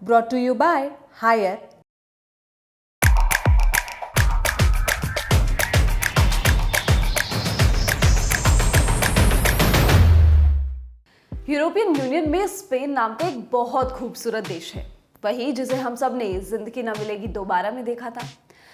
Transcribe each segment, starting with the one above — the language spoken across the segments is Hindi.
brought to you by Haier. European union में स्पेन नाम का एक बहुत खूबसूरत देश है, वही जिसे हम सब ने जिंदगी न मिलेगी दोबारा में देखा था,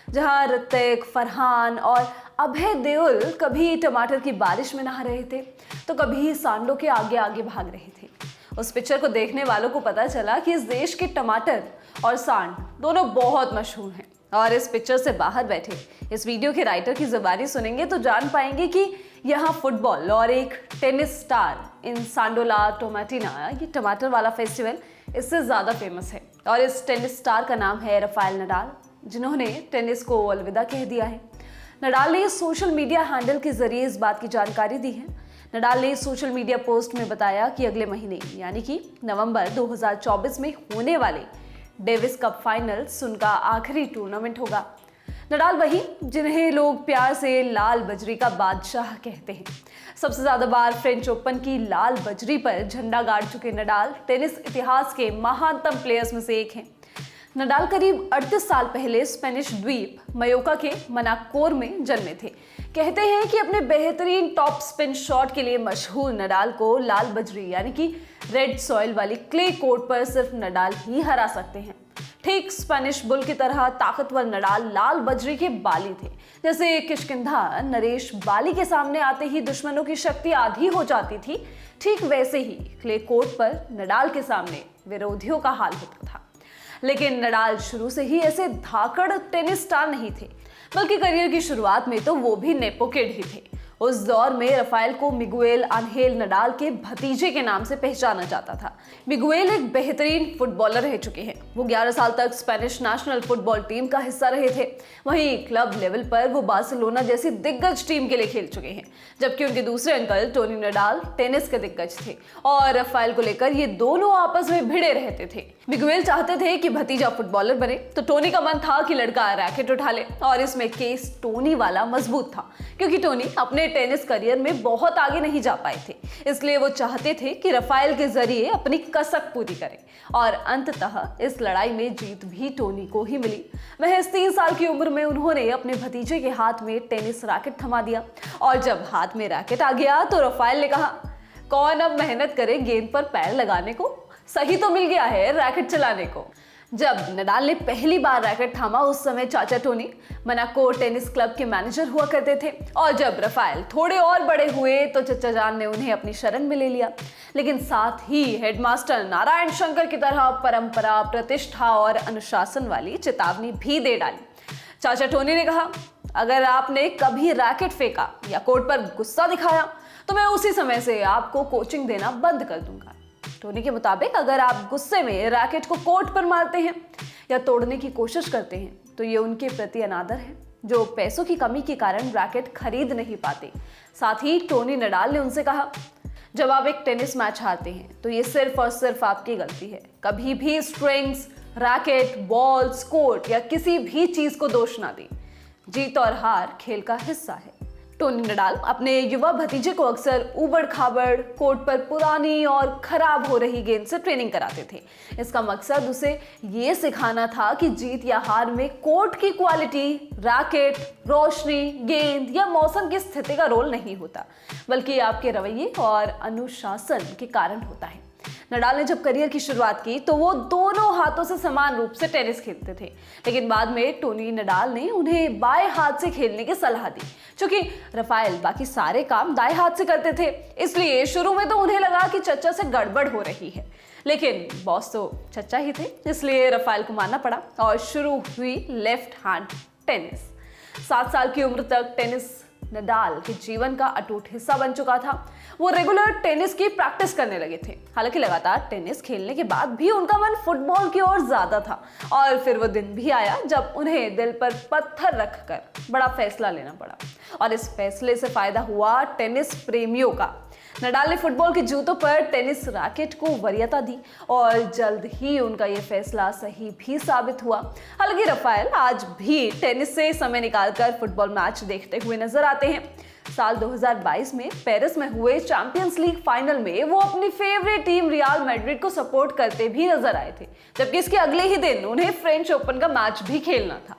जहां ऋतिक, फरहान और अभय देओल कभी टमाटर की बारिश में नहा रहे थे तो कभी सांडों के आगे आगे भाग रहे थे। उस पिक्चर को देखने वालों को पता चला कि इस देश के टमाटर और सांड दोनों बहुत मशहूर हैं। और इस पिक्चर से बाहर बैठे इस वीडियो के राइटर की जुबानी सुनेंगे तो जान पाएंगे कि यहाँ फुटबॉल और एक टेनिस स्टार इन सांडोला टोमाटिना, ये टमाटर वाला फेस्टिवल इससे ज़्यादा फेमस है। और इस टेनिस स्टार का नाम है राफेल नडाल, जिन्होंने टेनिस को अलविदा कह दिया है। नडाल ने सोशल मीडिया हैंडल के जरिए इस बात की जानकारी दी है। नडाल ने सोशल मीडिया पोस्ट में बताया कि अगले महीने यानी कि नवंबर 2024 में होने वाले डेविस कप फाइनल्स उनका आखिरी टूर्नामेंट होगा। नडाल वही जिन्हें लोग प्यार से लाल बजरी का बादशाह कहते हैं। सबसे ज्यादा बार फ्रेंच ओपन की लाल बजरी पर झंडा गाड़ चुके नडाल टेनिस इतिहास के महानतम प्लेयर्स में से एक हैं। नडाल करीब 38 साल पहले स्पेनिश द्वीप मयोका के मनाकोर में जन्मे थे। कहते हैं कि अपने बेहतरीन टॉप स्पिन शॉट के लिए मशहूर नडाल को लाल बजरी यानी कि रेड सॉइल वाली क्ले कोर्ट पर सिर्फ नडाल ही हरा सकते हैं। ठीक स्पेनिश बुल की तरह ताकतवर नडाल लाल बजरी के बाली थे। जैसे किष्किंधा नरेश बाली के सामने आते ही दुश्मनों की शक्ति आधी हो जाती थी, ठीक वैसे ही क्ले कोर्ट पर नडाल के सामने विरोधियों का हाल होता था। लेकिन नडाल शुरू से ही ऐसे धाकड़ टेनिस स्टार नहीं थे, बल्कि करियर की शुरुआत में तो वो भी नेपो किड ही थे। उस दौर में राफेल को मिगुएल आंहेल नडाल के भतीजे के नाम से पहचाना जाता था। मिगुएल एक बेहतरीन फुटबॉलर रह चुके हैं। वो 11 साल तक स्पेनिश नेशनल फुटबॉल टीम का हिस्सा रहे थे। वहीं क्लब लेवल पर वो बार्सिलोना जैसी दिग्गज टीम के लिए खेल चुके हैं, जबकि उनके दूसरे अंकल टोनी नडाल टेनिस के दिग्गज थे और राफेल को लेकर ये दोनों आपस में भिड़े रहते थे। मिगुएल चाहते थे कि भतीजा फुटबॉलर बने, तो टोनी का मन था कि लड़का रैकेट उठा ले, और इसमें केस टोनी वाला मजबूत था, क्योंकि टोनी अपने टेनिस करियर में बहुत आगे नहीं जा पाए थे। इसलिए वो चाहते थे कि राफेल के जरिए अपनी कसक पूरी करें, और अंततः इस लड़ाई में जीत भी टोनी को ही मिली। महज 3 साल की उम्र में उन्होंने अपने भतीजे के हाथ में टेनिस रैकेट थमा दिया, और जब हाथ में रैकेट आ गया तो राफेल ने कहा, कौन अब मेहनत करे गेंद पर पैर लगाने को, सही तो मिल गया है रैकेट चलाने को। जब नडाल ने पहली बार रैकेट थामा उस समय चाचा टोनी मोनाको टेनिस क्लब के मैनेजर हुआ करते थे, और जब राफेल थोड़े और बड़े हुए तो चचा जान ने उन्हें अपनी शरण में ले लिया। लेकिन साथ ही हेडमास्टर नारायण शंकर की तरह परंपरा, प्रतिष्ठा और अनुशासन वाली चेतावनी भी दे डाली। चाचा टोनी ने कहा, अगर आपने कभी रैकेट फेंका या कोर्ट पर गुस्सा दिखाया तो मैं उसी समय से आपको कोचिंग देना बंद कर दूंगा। टोनी के मुताबिक अगर आप गुस्से में रैकेट को कोर्ट पर मारते हैं या तोड़ने की कोशिश करते हैं तो ये उनके प्रति अनादर है, जो पैसों की कमी के कारण रैकेट खरीद नहीं पाते। साथ ही टोनी नडाल ने उनसे कहा, जब आप एक टेनिस मैच हारते हैं तो ये सिर्फ और सिर्फ आपकी गलती है। कभी भी स्ट्रिंग्स, रैकेट, बॉल्स, कोर्ट या किसी भी चीज को दोष ना दें। जीत और हार खेल का हिस्सा है। टोनी नडाल अपने युवा भतीजे को अक्सर उबड़ खाबड़ कोर्ट पर पुरानी और खराब हो रही गेंद से ट्रेनिंग कराते थे। इसका मकसद उसे ये सिखाना था कि जीत या हार में कोर्ट की क्वालिटी, रैकेट, रोशनी, गेंद या मौसम की स्थिति का रोल नहीं होता, बल्कि आपके रवैये और अनुशासन के कारण होता है। नडाल ने जब करियर की शुरुआत की तो वो दोनों हाथों से समान रूप से टेनिस खेलते थे, लेकिन बाद में टोनी नडाल ने उन्हें बाएं हाथ से खेलने की सलाह दी। क्योंकि राफेल बाकी सारे काम दाएं हाथ से करते थे, इसलिए शुरू में तो उन्हें लगा कि चचा से गड़बड़ हो रही है, लेकिन बॉस तो चचा ही थे, इसलिए राफेल को मानना पड़ा और शुरू हुई लेफ्ट हैंड टेनिस। 7 साल की उम्र तक टेनिस नडाल के जीवन का अटूट हिस्सा बन चुका था। वो रेगुलर टेनिस की प्रैक्टिस करने लगे थे। हालांकि लगातार टेनिस खेलने के बाद भी उनका मन फुटबॉल की ओर ज्यादा था, और फिर वो दिन भी आया जब उन्हें दिल पर पत्थर रखकर बड़ा फैसला लेना पड़ा, और इस फैसले से फायदा हुआ टेनिस प्रेमियों का। नडाल ने फुटबॉल के जूतों पर टेनिस रैकेट को वरीयता दी, और जल्द ही उनका ये फैसला सही भी साबित हुआ। हालांकि राफेल आज भी टेनिस से समय निकालकर फुटबॉल मैच देखते हुए नजर आते हैं। साल 2022 में पेरिस में हुए चैंपियंस लीग फाइनल में वो अपनी फेवरेट टीम रियल मैड्रिड को सपोर्ट करते भी नजर आए थे, जबकि इसके अगले ही दिन उन्हें फ्रेंच ओपन का मैच भी खेलना था।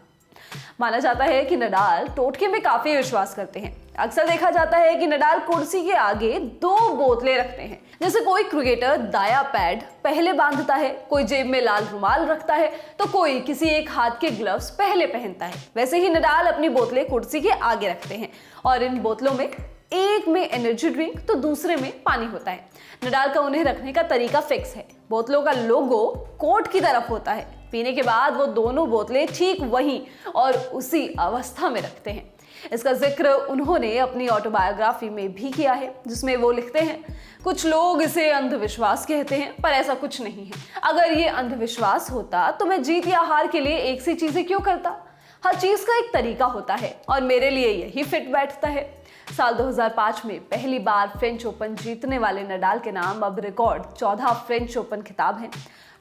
माना जाता है कि नडाल टोटके में काफी विश्वास करते हैं। अक्सर देखा जाता है कि नडाल कुर्सी के आगे 2 बोतलें रखते हैं। जैसे कोई क्रिकेटर दाया पैड पहले बांधता है, कोई जेब में लाल रुमाल रखता है, तो कोई किसी एक हाथ के ग्लव्स पहले पहनता है। वैसे ही नडाल अपनी बोतलें कुर्सी के आगे रखते हैं और इन बोतलों में एक में एनर्जी ड्रिंक तो दूसरे में पानी होता है। नडाल का उन्हें रखने का तरीका फिक्स है। बोतलों का लोगो कोर्ट की तरफ होता है। पीने के बाद वो दोनों बोतलें ठीक वहीं और उसी अवस्था में रखते हैं। इसका जिक्र उन्होंने अपनी ऑटोबायोग्राफी में भी किया है, जिसमें वो लिखते हैं, कुछ लोग इसे अंधविश्वास कहते हैं, पर ऐसा कुछ नहीं है। अगर ये अंधविश्वास होता तो मैं जीत या हार के लिए एक सी चीजें क्यों करता। हर चीज का एक तरीका होता है और मेरे लिए यही फिट बैठता है। साल 2005 में पहली बार फ्रेंच ओपन जीतने वाले नडाल के नाम अब रिकॉर्ड 14 फ्रेंच ओपन खिताब हैं।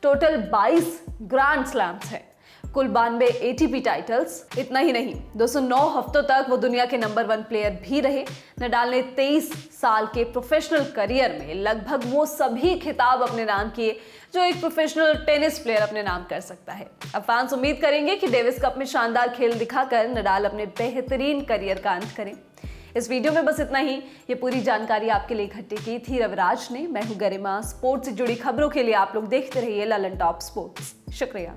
टोटल 22 ग्रैंड स्लैम्स हैं, कुल 92 एटीपी टाइटल्स। इतना ही नहीं, 209 हफ्तों तक वो दुनिया के नंबर 1 प्लेयर भी रहे। नडाल ने 23 साल के प्रोफेशनल करियर में लगभग वो सभी खिताब अपने नाम किए जो एक प्रोफेशनल टेनिस प्लेयर अपने नाम कर सकता है। अब फैंस उम्मीद करेंगे कि डेविस कप में शानदार खेल दिखाकर नडाल अपने बेहतरीन करियर का अंत करें। इस वीडियो में बस इतना ही। ये पूरी जानकारी आपके लिए इकट्ठी की थी रविराज ने। मैं हूं गरिमा। स्पोर्ट्स से जुड़ी खबरों के लिए आप लोग देखते रहिए ललन टॉप स्पोर्ट्स। शुक्रिया।